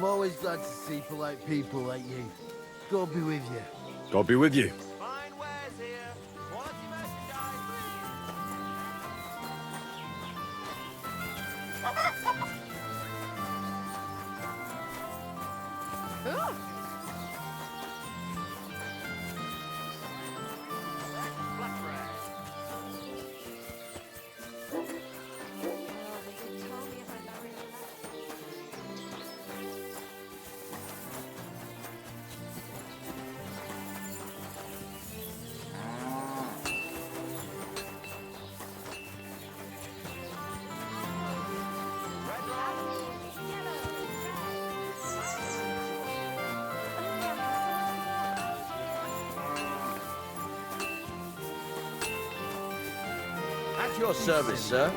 I'm always glad to see polite people like you. God be with you. God be with you. Fine wares here. Quality merchandise. At your service, sir.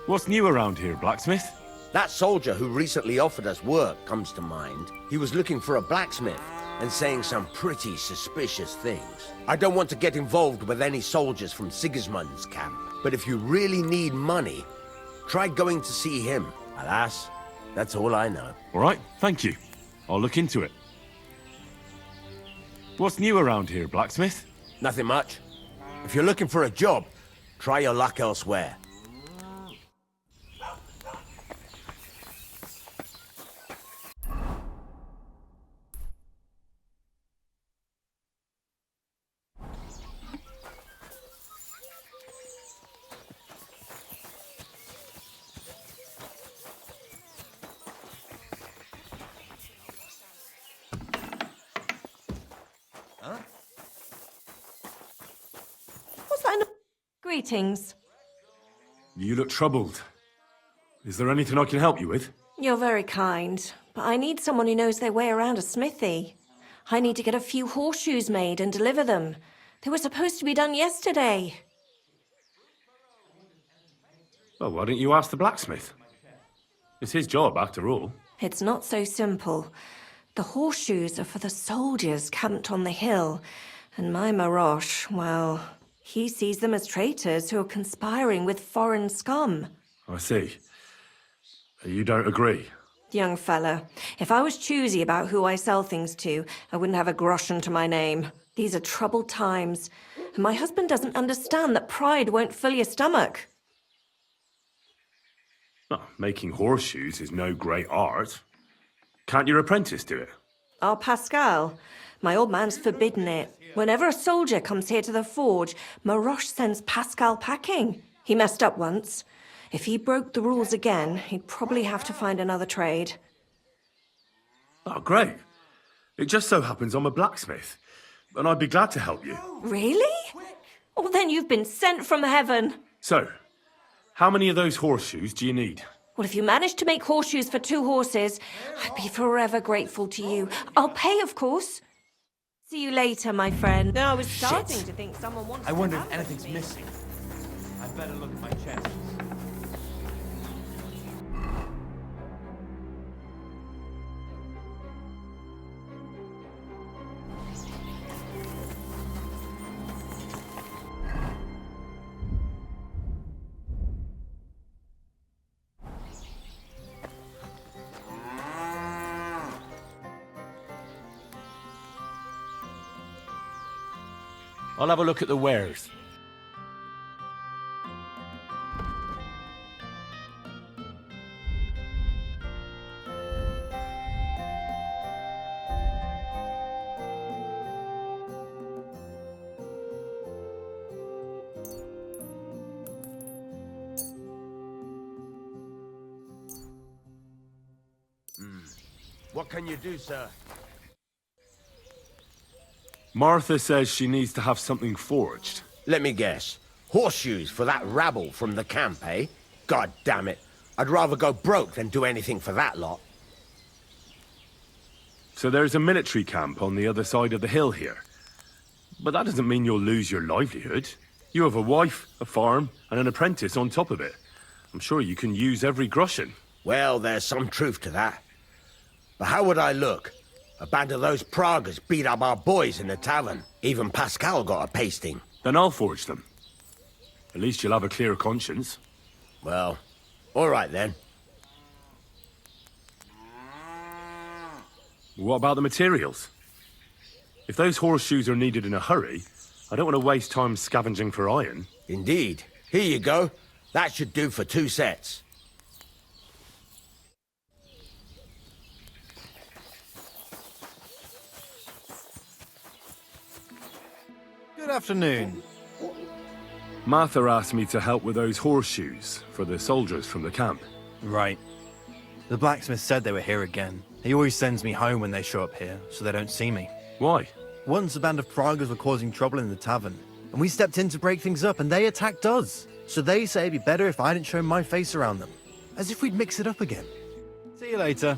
What's new around here, blacksmith? That soldier who recently offered us work comes to mind. He was looking for a blacksmith and saying some pretty suspicious things. I don't want to get involved with any soldiers from Sigismund's camp, but if you really need money, try going to see him. Alas, that's all I know. All right, thank you. I'll look into it. What's new around here, blacksmith? Nothing much. If you're looking for a job, try your luck elsewhere. What's that? Greetings. You look troubled. Is there anything I can help you with? You're very kind, but I need someone who knows their way around a smithy. I need to get a few horseshoes made and deliver them. They were supposed to be done yesterday. Well, why don't you ask the blacksmith? It's his job, after all. It's not so simple. The horseshoes are for the soldiers camped on the hill, and my Marosh, well, he sees them as traitors who are conspiring with foreign scum. I see. You don't agree? Young fella, if I was choosy about who I sell things to, I wouldn't have a groschen to my name. These are troubled times, and my husband doesn't understand that pride won't fill your stomach. Well, making horseshoes is no great art. Can't your apprentice do it? Our Pascal, my old man's forbidden it. Whenever a soldier comes here to the forge, Maroche sends Pascal packing. He messed up once. If he broke the rules again, he'd probably have to find another trade. Oh, great. It just so happens I'm a blacksmith, and I'd be glad to help you. Really? Oh, then you've been sent from heaven. So, how many of those horseshoes do you need? Well, if you manage to make horseshoes for 2 horses, I'd be forever grateful to you. I'll pay, of course. See you later, my friend. I was starting to think someone wanted I wonder if to anything's missing. I'd better look at my chest. I'll have a look at the wares. What can you do, sir? Martha says she needs to have something forged. Let me guess. Horseshoes for that rabble from the camp, eh? God damn it. I'd rather go broke than do anything for that lot. So there's a military camp on the other side of the hill here. But that doesn't mean you'll lose your livelihood. You have a wife, a farm, and an apprentice on top of it. I'm sure you can use every groschen. Well, there's some truth to that. But how would I look? A band of those Pragas beat up our boys in the tavern. Even Pascal got a pasting. Then I'll forge them. At least you'll have a clear conscience. Well, All right, then. What about the materials? If those horseshoes are needed in a hurry, I don't want to waste time scavenging for iron. Indeed. Here you go. That should do for 2 sets. Good afternoon. Martha asked me to help with those horseshoes for the soldiers from the camp. Right. The blacksmith said they were here again. He always sends me home when they show up here, so they don't see me. Why? Once a band of Pragas were causing trouble in the tavern, and we stepped in to break things up, and they attacked us. So they say it'd be better if I didn't show my face around them. As if we'd mix it up again. See you later.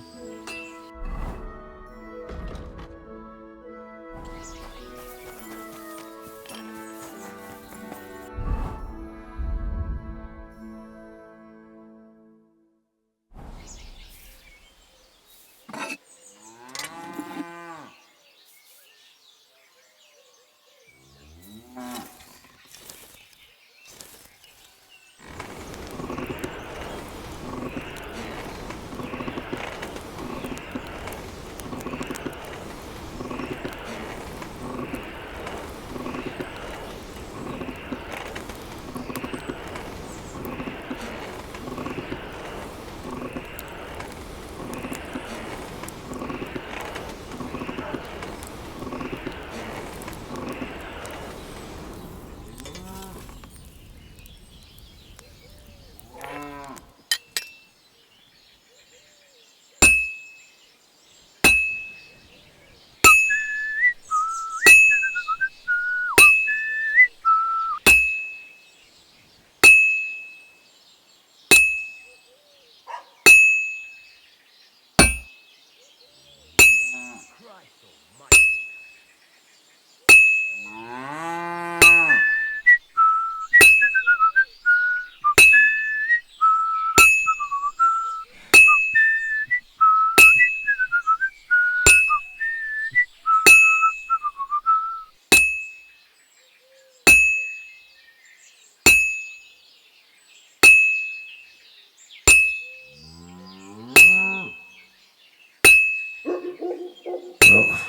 Well,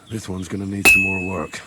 this one's gonna need some more work.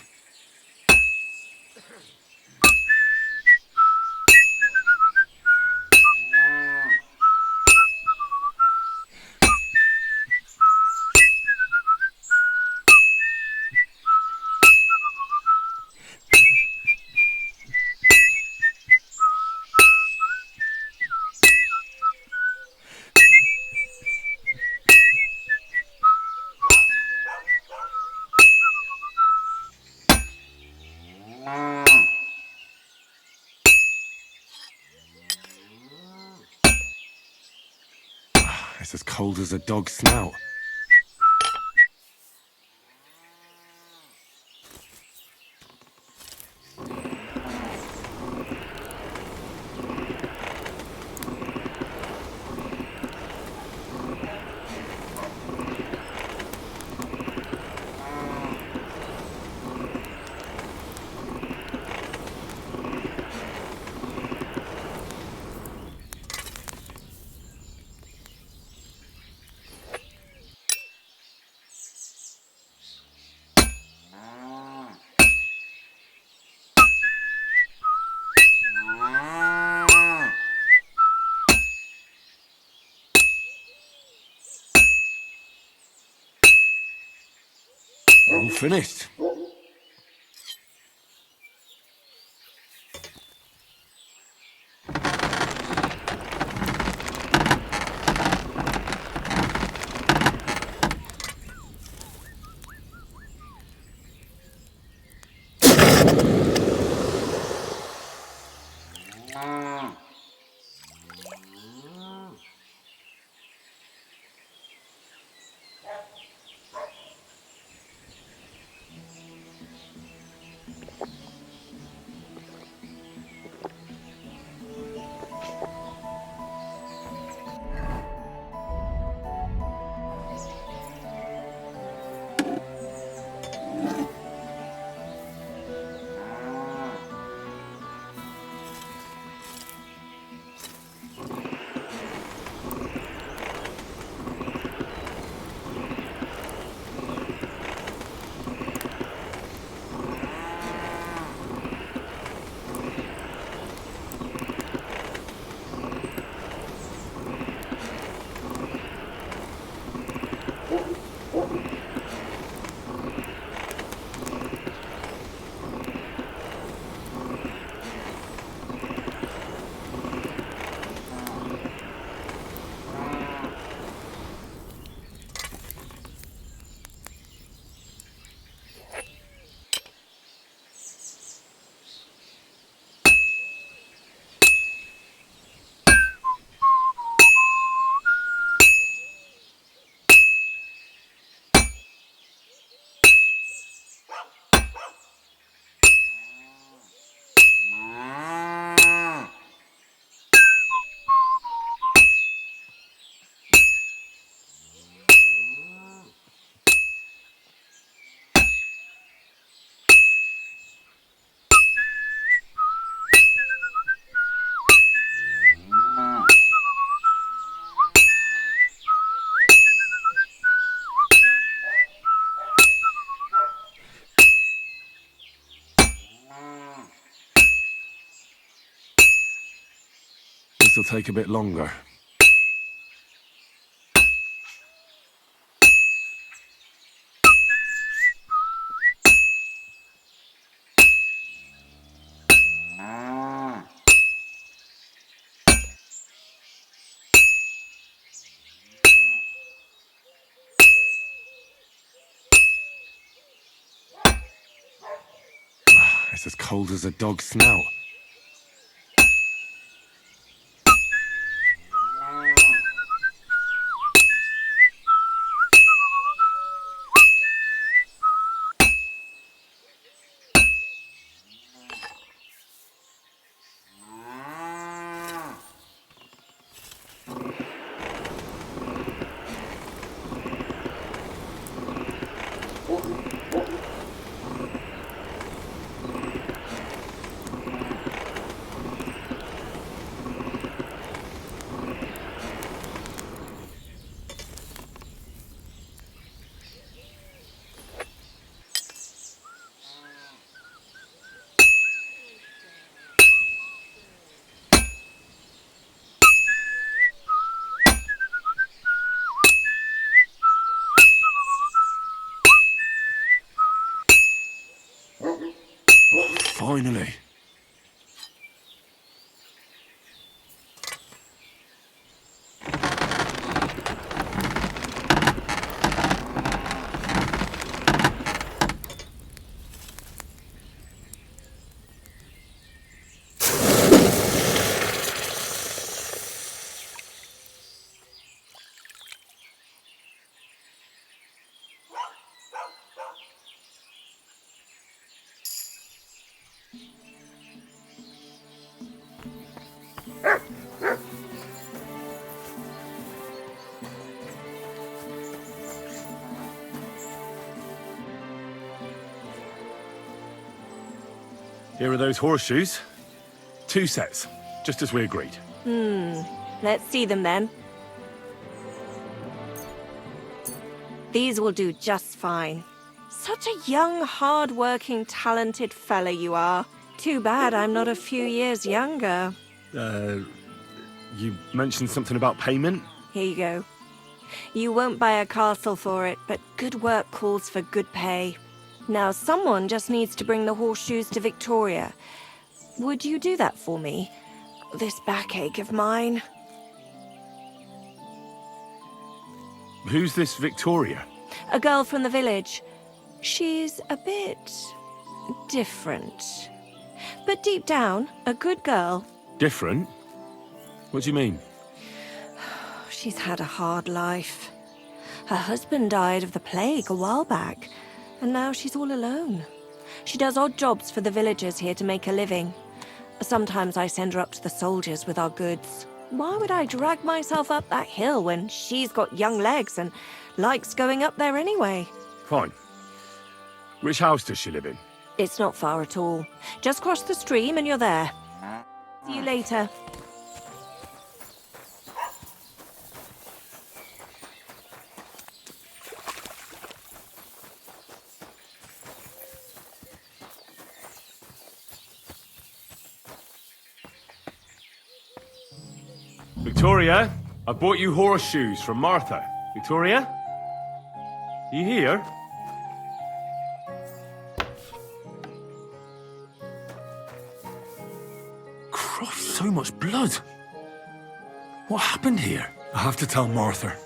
It's as cold as a dog's snout. All finished. this'll take a bit longer. It's as cold as a dog's snout. Finally. Here are those horseshoes. 2 sets, just as we agreed. Let's see them then. These will do just fine. Such a young, hard-working, talented fella you are. Too bad I'm not a few years younger. You mentioned something about payment? Here you go. You won't buy a castle for it, but good work calls for good pay. Now, someone just needs to bring the horseshoes to Victoria. Would you do that for me? This backache of mine. Who's this Victoria? A girl from the village. She's a bit different. But deep down, a good girl. Different? What do you mean? She's had a hard life. Her husband died of the plague a while back, and now she's all alone. She does odd jobs for the villagers here to make a living. Sometimes I send her up to the soldiers with our goods. Why would I drag myself up that hill when she's got young legs and likes going up there anyway? Fine. Which house does she live in? It's not far at all. Just cross the stream and you're there. See you later. Victoria, I bought you horseshoes from Martha. Victoria? You here? Christ, so much blood. What happened here? I have to tell Martha.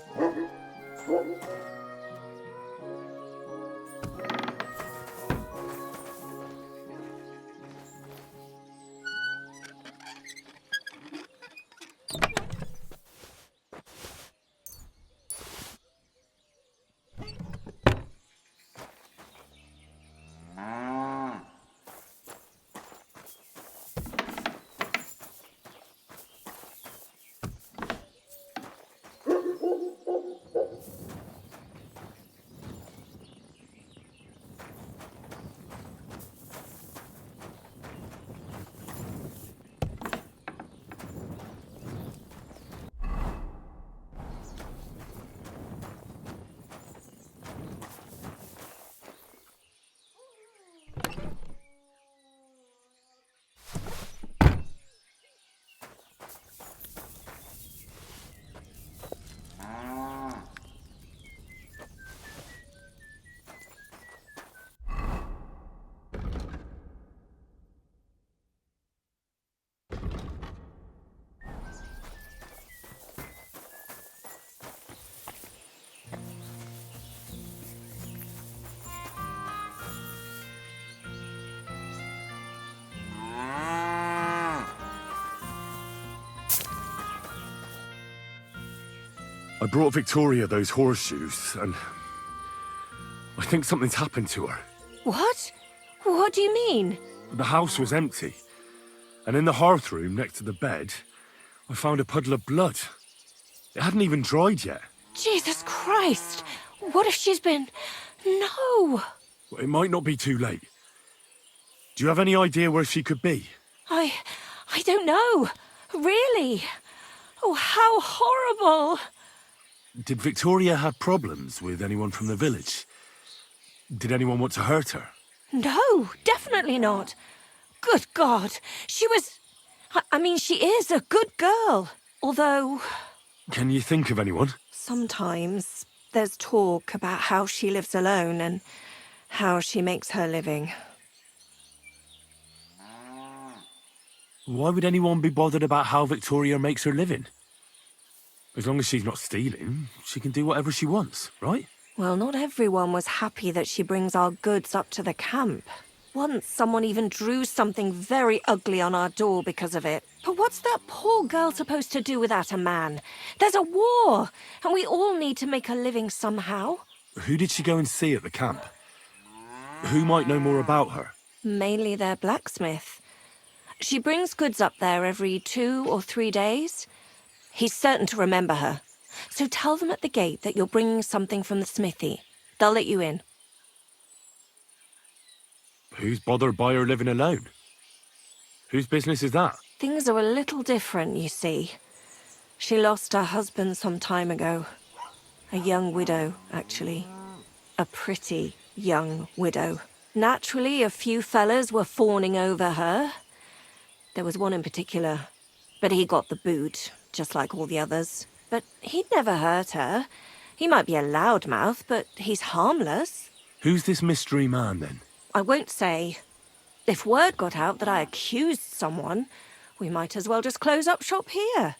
brought Victoria those horseshoes, and I think something's happened to her. What? What do you mean? The house was empty, and in the hearth room next to the bed, I found a puddle of blood. It hadn't even dried yet. Jesus Christ! What if she's been... No! Well, it might not be too late. Do you have any idea where she could be? I don't know. Really. Oh, how horrible! Did Victoria have problems with anyone from the village? Did anyone want to hurt her? No, definitely not. Good God, she was... I mean, she is a good girl. Although... Can you think of anyone? Sometimes there's talk about how she lives alone and how she makes her living. Why would anyone be bothered about how Victoria makes her living? As long as she's not stealing, she can do whatever she wants, right? Well, not everyone was happy that she brings our goods up to the camp. Once, someone even drew something very ugly on our door because of it. But what's that poor girl supposed to do without a man? There's a war, and we all need to make a living somehow. Who did she go and see at the camp? Who might know more about her? Mainly their blacksmith. She brings goods up there every 2 or 3 days. He's certain to remember her. So tell them at the gate that you're bringing something from the smithy. They'll let you in. Who's bothered by her living alone? Whose business is that? Things are a little different, you see. She lost her husband some time ago. A young widow, actually. A pretty young widow. Naturally, a few fellas were fawning over her. There was one in particular, but he got the boot, just like all the others. But he'd never hurt her. He might be a loudmouth, but he's harmless. Who's this mystery man, then? I won't say. If word got out that I accused someone, we might as well just close up shop here.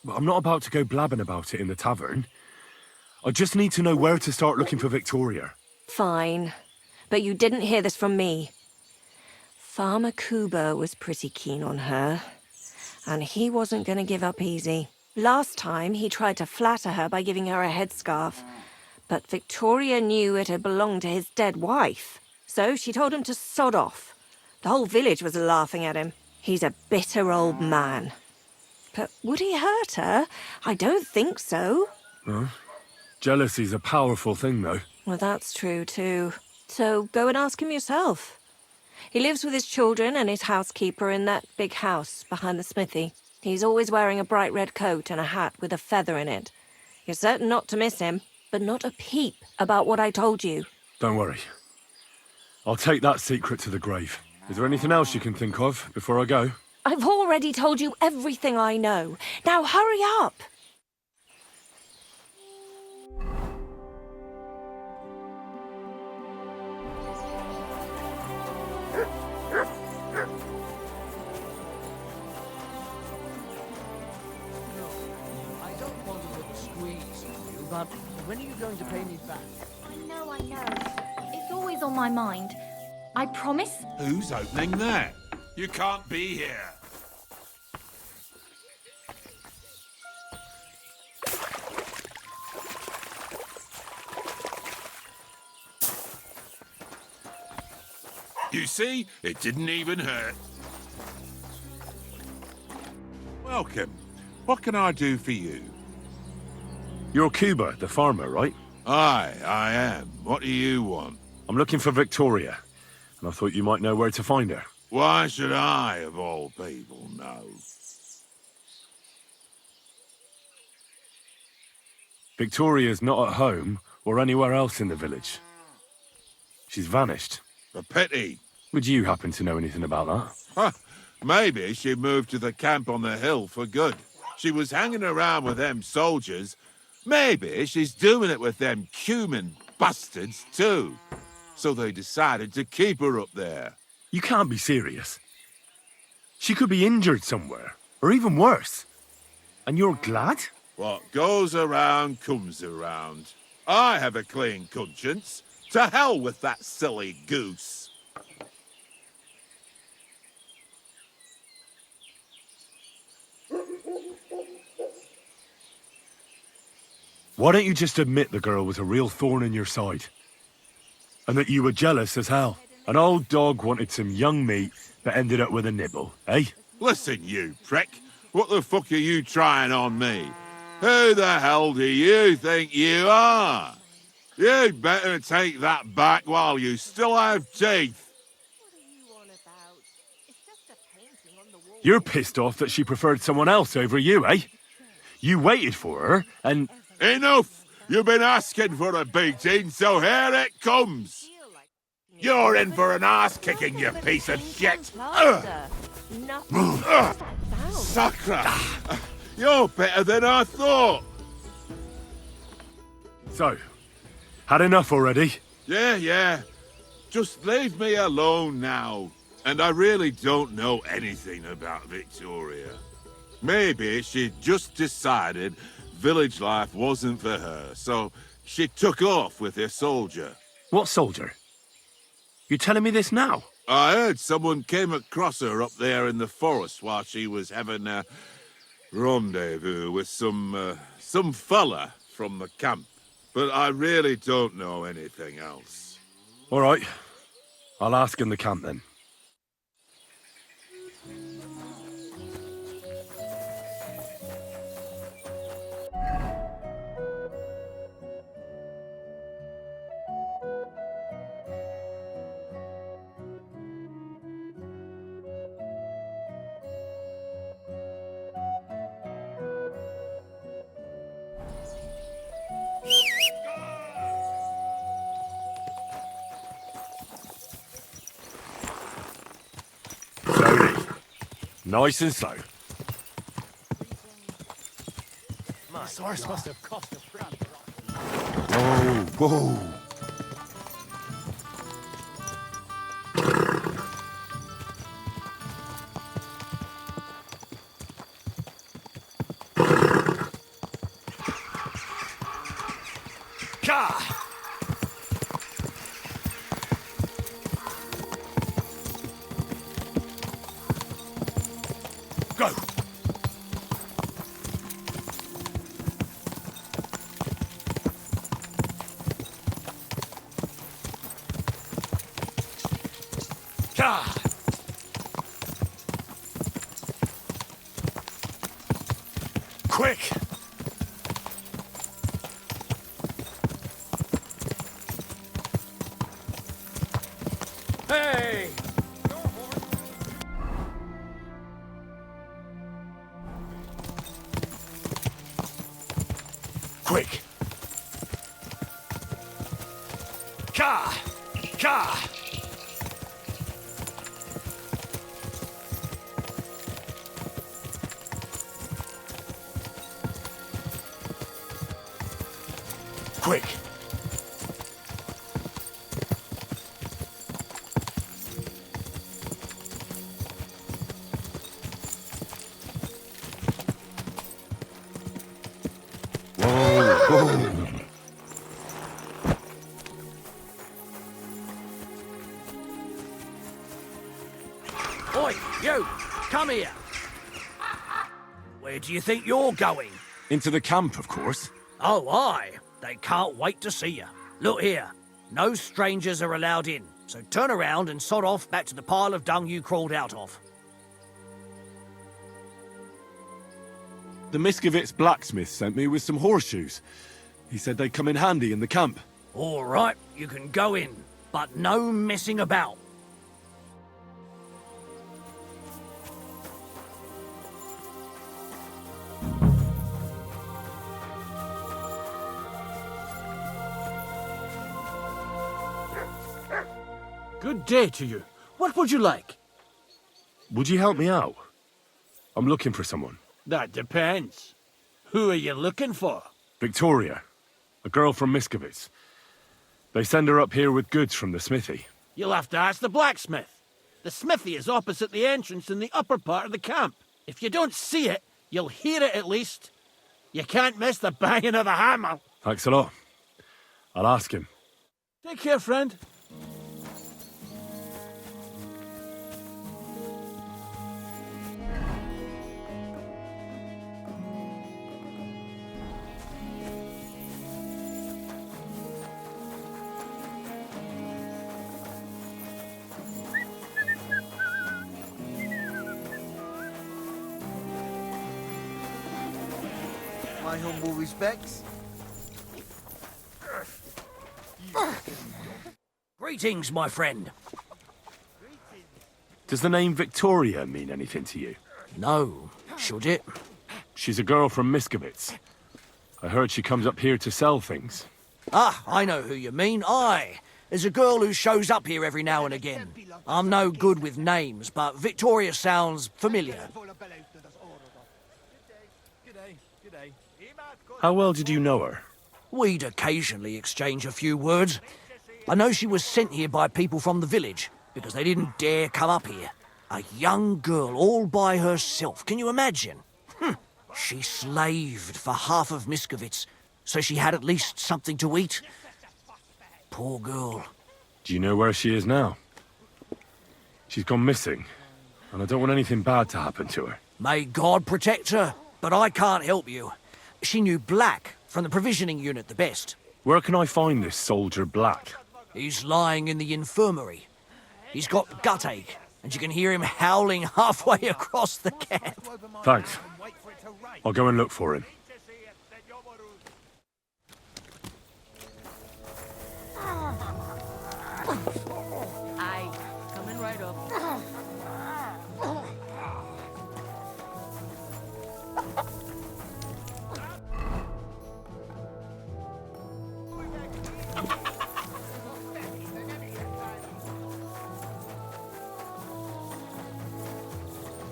Well, I'm not about to go blabbing about it in the tavern. I just need to know where to start looking for Victoria. Fine. But you didn't hear this from me. Farmer Kuba was pretty keen on her, and he wasn't going to give up easy. Last time, he tried to flatter her by giving her a headscarf, but Victoria knew it had belonged to his dead wife, so she told him to sod off. The whole village was laughing at him. He's a bitter old man. But would he hurt her? I don't think so. Huh? Jealousy's a powerful thing, though. Well, that's true, too. So go and ask him yourself. He lives with his children and his housekeeper in that big house behind the smithy. He's always wearing a bright red coat and a hat with a feather in it. You're certain not to miss him, but not a peep about what I told you. Don't worry. I'll take that secret to the grave. Is there anything else you can think of before I go? I've already told you everything I know. Now hurry up! I don't want to put a squeeze on you, but when are you going to pay me back? I know. It's always on my mind. I promise. Who's opening that? You can't be here. You see, it didn't even hurt. Welcome. What can I do for you? You're Cuba, the farmer, right? Aye, I am. What do you want? I'm looking for Victoria, and I thought you might know where to find her. Why should I, of all people, know? Victoria's not at home or anywhere else in the village. She's vanished. A pity. Would you happen to know anything about that? Huh. Maybe she moved to the camp on the hill for good. She was hanging around with them soldiers. Maybe she's doing it with them cumin bastards too. So they decided to keep her up there. You can't be serious. She could be injured somewhere, or even worse. And you're glad? What goes around comes around. I have a clean conscience. To hell with that silly goose. Why don't you just admit the girl was a real thorn in your side? And that you were jealous as hell. An old dog wanted some young meat, but ended up with a nibble, eh? Listen, you prick. What the fuck are you trying on me? Who the hell do you think you are? You'd better take that back while you still have teeth. You're pissed off that she preferred someone else over you, eh? You waited for her, and... Enough! You've been asking for a beating, so here it comes! You're in for an ass-kicking, you piece of shit! Sacra! You're better than I thought! So, had enough already? Yeah. Just leave me alone now. And I really don't know anything about Victoria. Maybe she just decided village life wasn't for her, so she took off with her soldier. What soldier? You're telling me this now? I heard someone came across her up there in the forest while she was having a rendezvous with some fella from the camp. But I really don't know anything else. All right. I'll ask in the camp then. Nice and slow. This horse must have cost a pretty. Whoa. Go! Quick! Hey! Quick! Ka! Quick! Oi, you! Come here! Where do you think you're going? Into the camp, of course. Oh, aye. They can't wait to see you. Look here. No strangers are allowed in, so turn around and sod off back to the pile of dung you crawled out of. The Miskovitz blacksmith sent me with some horseshoes. He said they'd come in handy in the camp. All right, you can go in, but no messing about. Good day to you. What would you like? Would you help me out? I'm looking for someone. That depends. Who are you looking for? Victoria. A girl from Miskovitz. They send her up here with goods from the smithy. You'll have to ask the blacksmith. The smithy is opposite the entrance in the upper part of the camp. If you don't see it, you'll hear it at least. You can't miss the banging of the hammer. Thanks a lot. I'll ask him. Take care, friend. My humble respects. Greetings, my friend. Does the name Victoria mean anything to you? No, should it? She's a girl from Miskovitz. I heard she comes up here to sell things. Ah, I know who you mean. Aye. There's a girl who shows up here every now and again. I'm no good with names, but Victoria sounds familiar. How well did you know her? We'd occasionally exchange a few words. I know she was sent here by people from the village, because they didn't dare come up here. A young girl all by herself, can you imagine? She slaved for half of Miskovitz, so she had at least something to eat. Poor girl. Do you know where she is now? She's gone missing, and I don't want anything bad to happen to her. May God protect her, but I can't help you. She knew Black from the provisioning unit the best. Where can I find this soldier Black? He's lying in the infirmary. He's got gut ache, and you can hear him howling halfway across the camp. Thanks. I'll go and look for him. Aye, coming right up.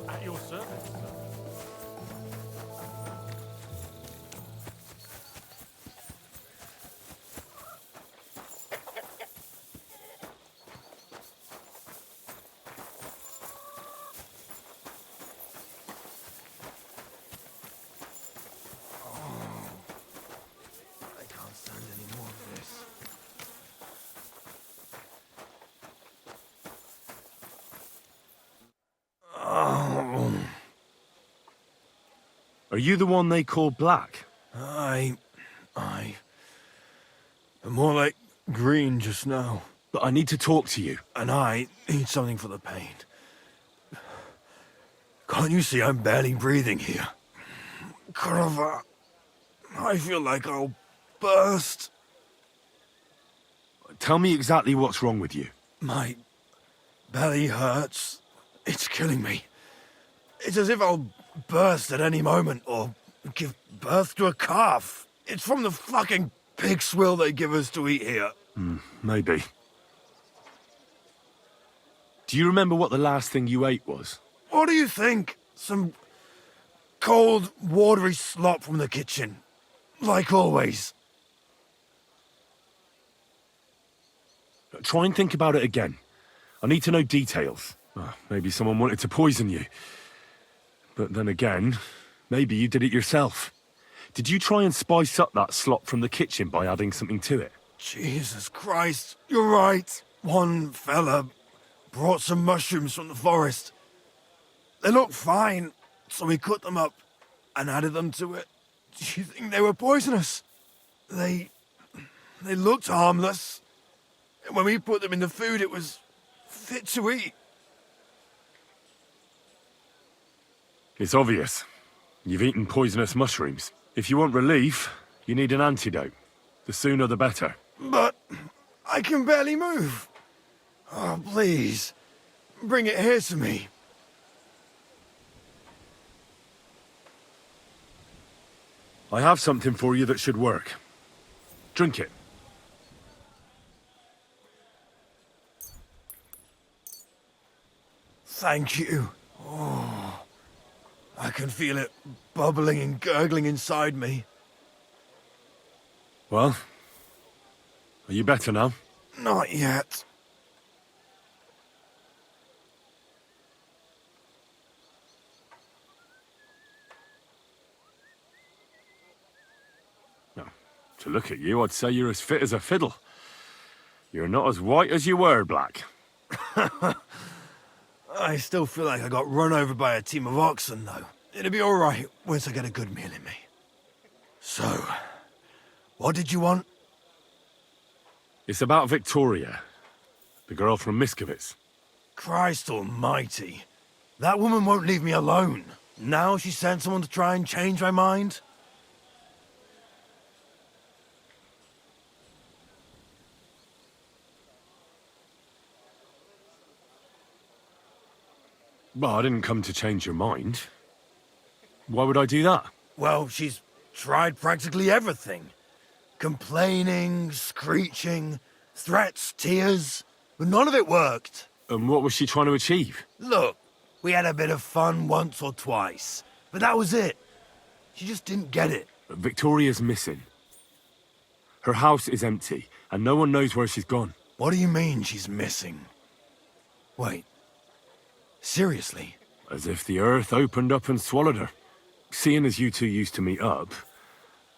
At your service, sir. I can't stand any more of this. Are you the one they call Black? I'm more like green just now. But I need to talk to you. And I need something for the pain. Can't you see I'm barely breathing here? Kurva, I feel like I'll burst. Tell me exactly what's wrong with you. My belly hurts. It's killing me. It's as if I'll burst at any moment or give birth to a calf. It's from the fucking pig swill they give us to eat here. Maybe. Do you remember what the last thing you ate was? What do you think? Some cold, watery slop from the kitchen. Like always. Try and think about it again. I need to know details. Maybe someone wanted to poison you. But then again, maybe you did it yourself. Did you try and spice up that slop from the kitchen by adding something to it? Jesus Christ, you're right. One fella brought some mushrooms from the forest. They looked fine, so we cut them up and added them to it. Do you think they were poisonous? They looked harmless. And when we put them in the food, it was fit to eat. It's obvious. You've eaten poisonous mushrooms. If you want relief, you need an antidote. The sooner the better. But I can barely move. Oh, please, bring it here to me. I have something for you that should work. Drink it. Thank you. Oh, I can feel it bubbling and gurgling inside me. Well, are you better now? Not yet. No. To look at you, I'd say you're as fit as a fiddle. You're not as white as you were, Black. I still feel like I got run over by a team of oxen, though. It'll be all right once I get a good meal in me. So, what did you want? It's about Victoria, the girl from Miskovitz. Christ almighty. That woman won't leave me alone. Now she sent someone to try and change my mind? Well, I didn't come to change your mind. Why would I do that? Well, she's tried practically everything. Complaining, screeching, threats, tears, but none of it worked. And what was she trying to achieve? Look, we had a bit of fun once or twice, but that was it. She just didn't get it. Victoria's missing. Her house is empty, and no one knows where she's gone. What do you mean she's missing? Wait. Seriously? As if the earth opened up and swallowed her. Seeing as you two used to meet up,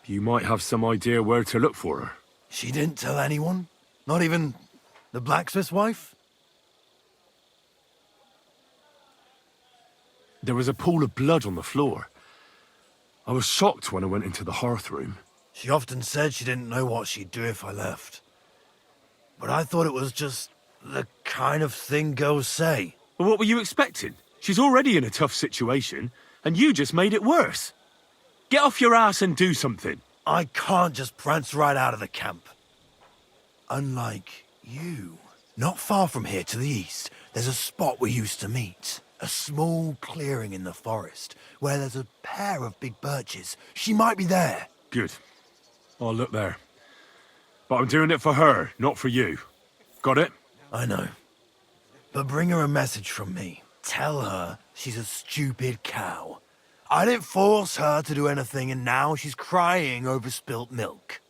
you might have some idea where to look for her. She didn't tell anyone? Not even the blacksmith's wife? There was a pool of blood on the floor. I was shocked when I went into the hearth room. She often said she didn't know what she'd do if I left. But I thought it was just the kind of thing girls say. Well, what were you expecting? She's already in a tough situation, and you just made it worse. Get off your ass and do something. I can't just prance right out of the camp. Unlike you. Not far from here to the east, there's a spot we used to meet. A small clearing in the forest, where there's a pair of big birches. She might be there. Good. I'll look there. But I'm doing it for her, not for you. Got it? I know. But bring her a message from me. Tell her she's a stupid cow. I didn't force her to do anything, and now she's crying over spilt milk.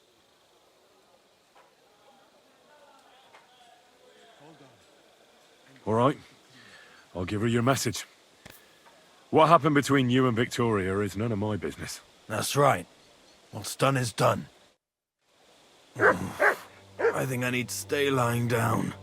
All right. I'll give her your message. What happened between you and Victoria is none of my business. That's right. What's done is done. I think I need to stay lying down.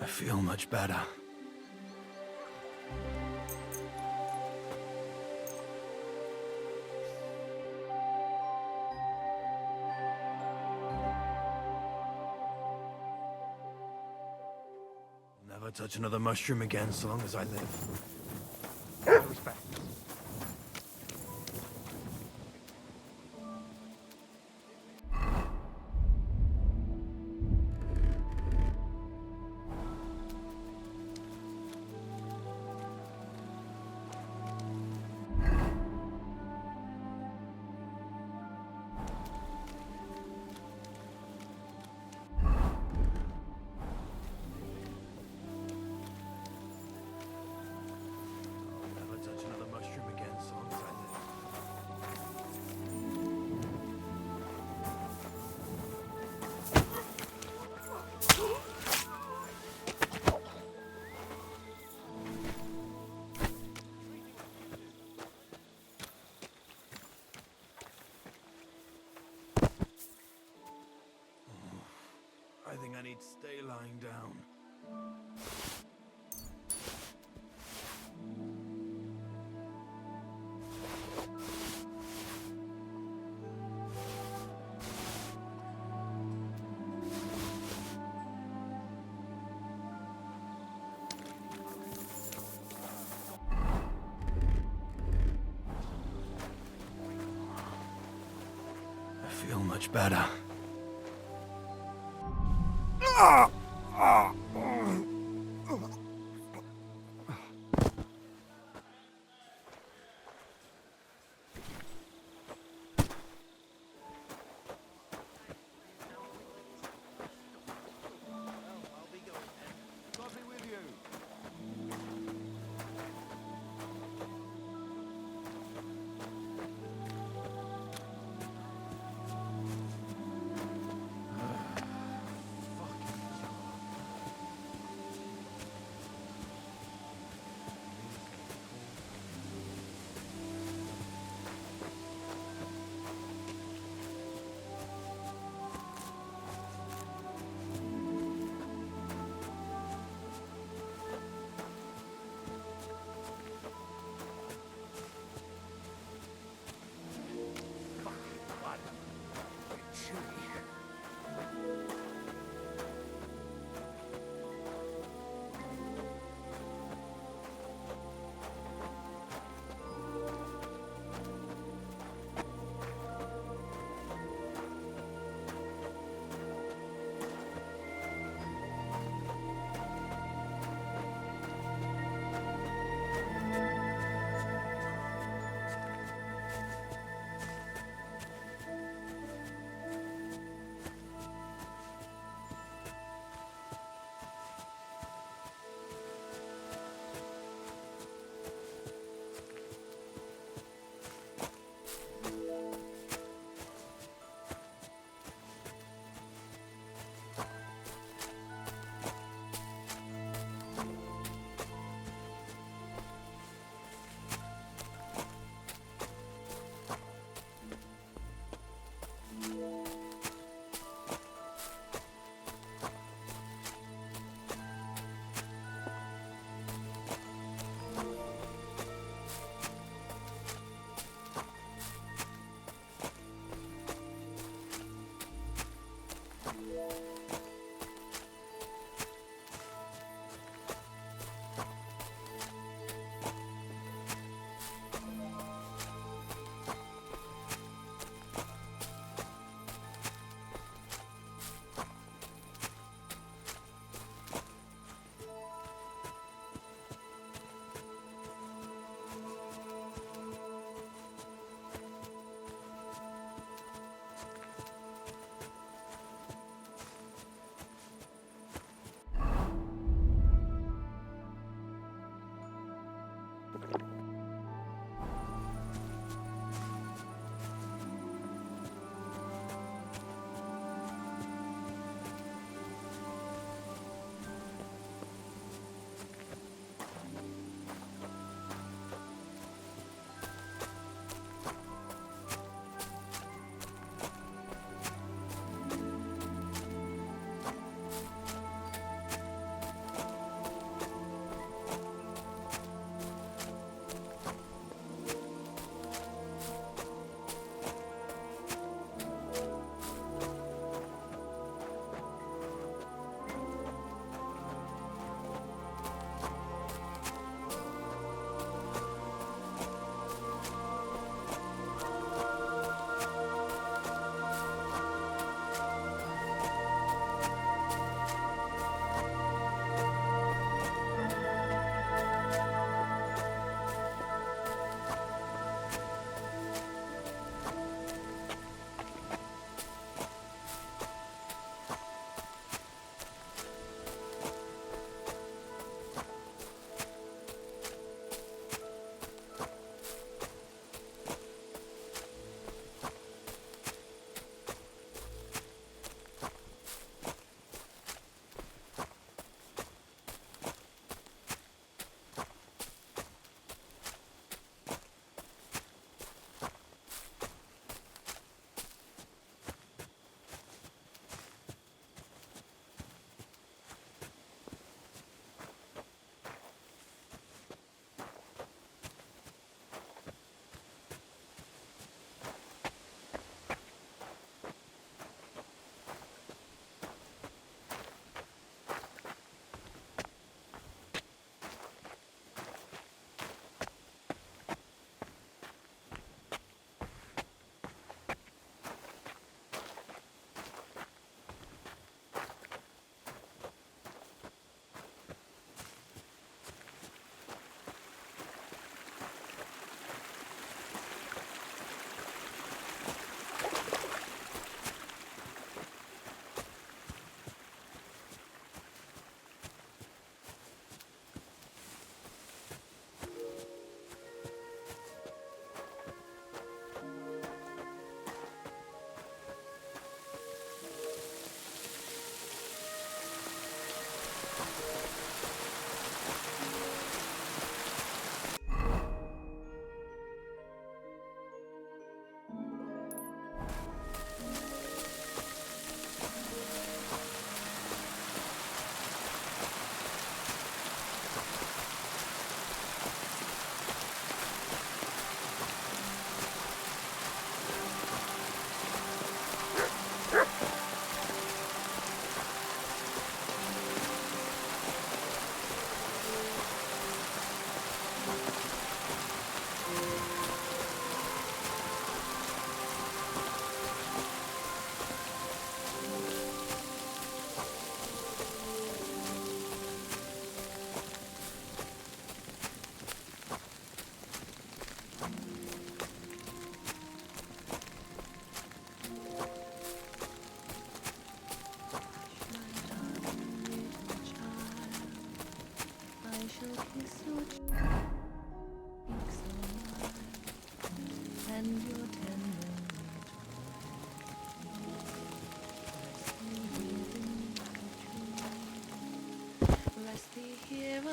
I feel much better. Never touch another mushroom again so long as I live. Respect. Never touch another mushroom again so long as I live. I think I need to stay lying down. I feel much better.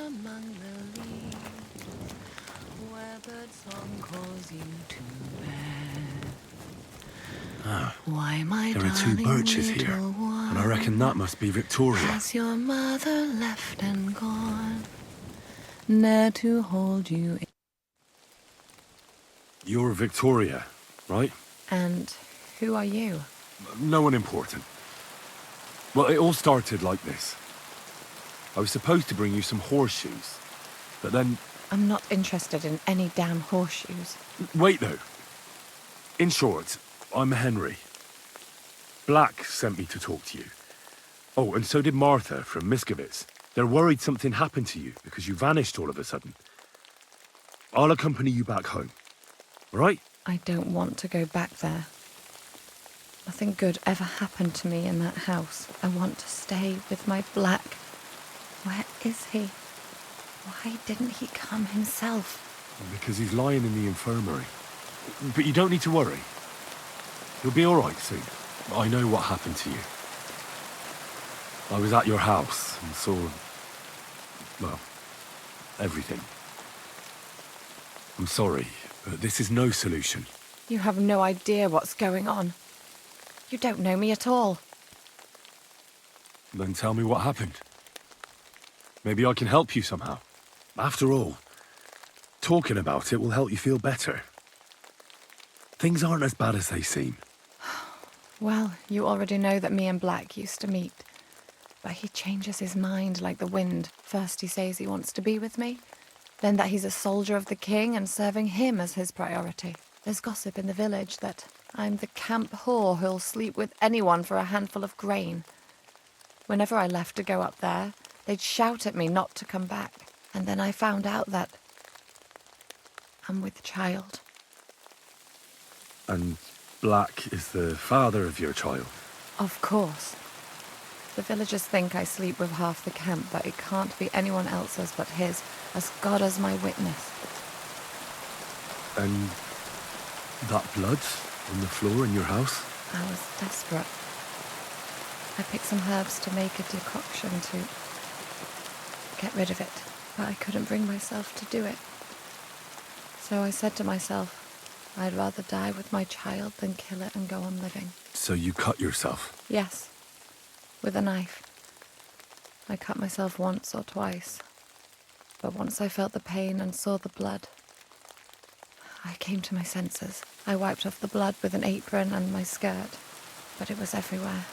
among the leaves, where birdsong calls you to bed. Why, my There are two darling birches here, little one, and I reckon that must be Victoria. has your mother left and gone, ne'er to hold you. You're Victoria, right? And who are you? No one important. Well, it all started like this. I was supposed to bring you some horseshoes, but then... I'm not interested in any damn horseshoes. Wait, though. In short, I'm Henry. Black sent me to talk to you. Oh, and so did Martha from Miskovitz. They're worried something happened to you because you vanished all of a sudden. I'll accompany you back home. All right? I don't want to go back there. Nothing good ever happened to me in that house. I want to stay with my Black. Where is he? Why didn't he come himself? Because he's lying in the infirmary. But you don't need to worry. You'll be all right soon. I know what happened to you. I was at your house and saw... well, everything. I'm sorry, but this is no solution. You have no idea what's going on. You don't know me at all. Then tell me what happened. Maybe I can help you somehow. After all, talking about it will help you feel better. Things aren't as bad as they seem. Well, you already know that me and Black used to meet. But he changes his mind like the wind. First he says he wants to be with me, then that he's a soldier of the king and serving him as his priority. There's gossip in the village that I'm the camp whore who'll sleep with anyone for a handful of grain. Whenever I left to go up there, they'd shout at me not to come back. And then I found out that I'm with child. And Black is the father of your child? Of course. The villagers think I sleep with half the camp, but it can't be anyone else's but his, as God is my witness. And that blood on the floor in your house? I was desperate. I picked some herbs to make a decoction to get rid of it, but I couldn't bring myself to do it. So I said to myself, I'd rather die with my child than kill it and go on living. So you cut yourself? Yes, with a knife. I cut myself once or twice, but once I felt the pain and saw the blood, I came to my senses. I wiped off the blood with an apron and my skirt, but it was everywhere.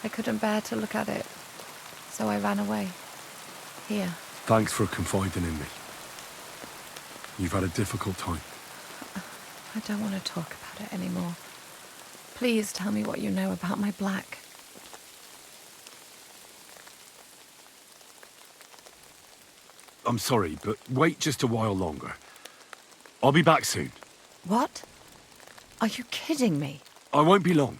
I couldn't bear to look at it, so I ran away. Here. Thanks for confiding in me. You've had a difficult time. I don't want to talk about it anymore. Please tell me what you know about my Black. I'm sorry, but wait just a while longer. I'll be back soon. What? Are you kidding me? I won't be long.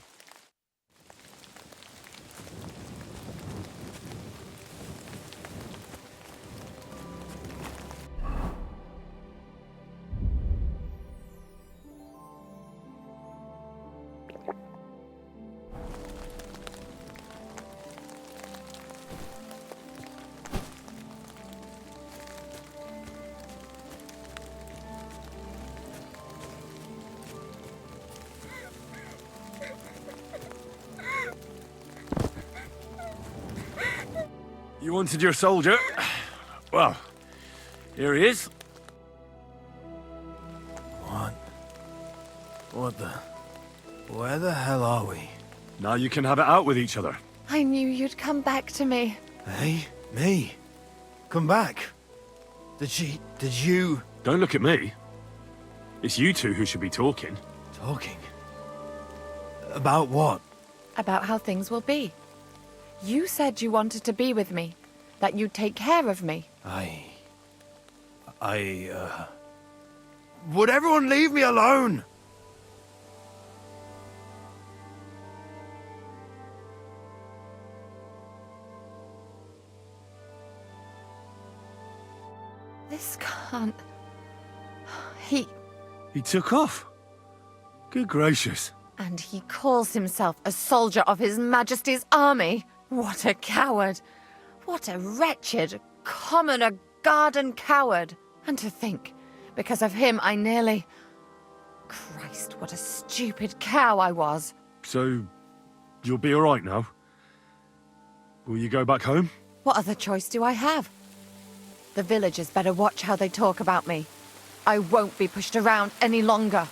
You wanted your soldier? Well, here he is. What the... Where the hell are we? Now you can have it out with each other. I knew you'd come back to me. Hey, me? Come back. Did you... Don't look at me. It's you two who should be talking. Talking? About what? About how things will be. You said you wanted to be with me, that you'd take care of me. Would everyone leave me alone? This can't... He... He took off. Good gracious. And he calls himself a soldier of His Majesty's army? What a coward! What a wretched, commoner garden coward! And to think, because of him I nearly... Christ, what a stupid cow I was! So, you'll be all right now? Will you go back home? What other choice do I have? The villagers better watch how they talk about me. I won't be pushed around any longer.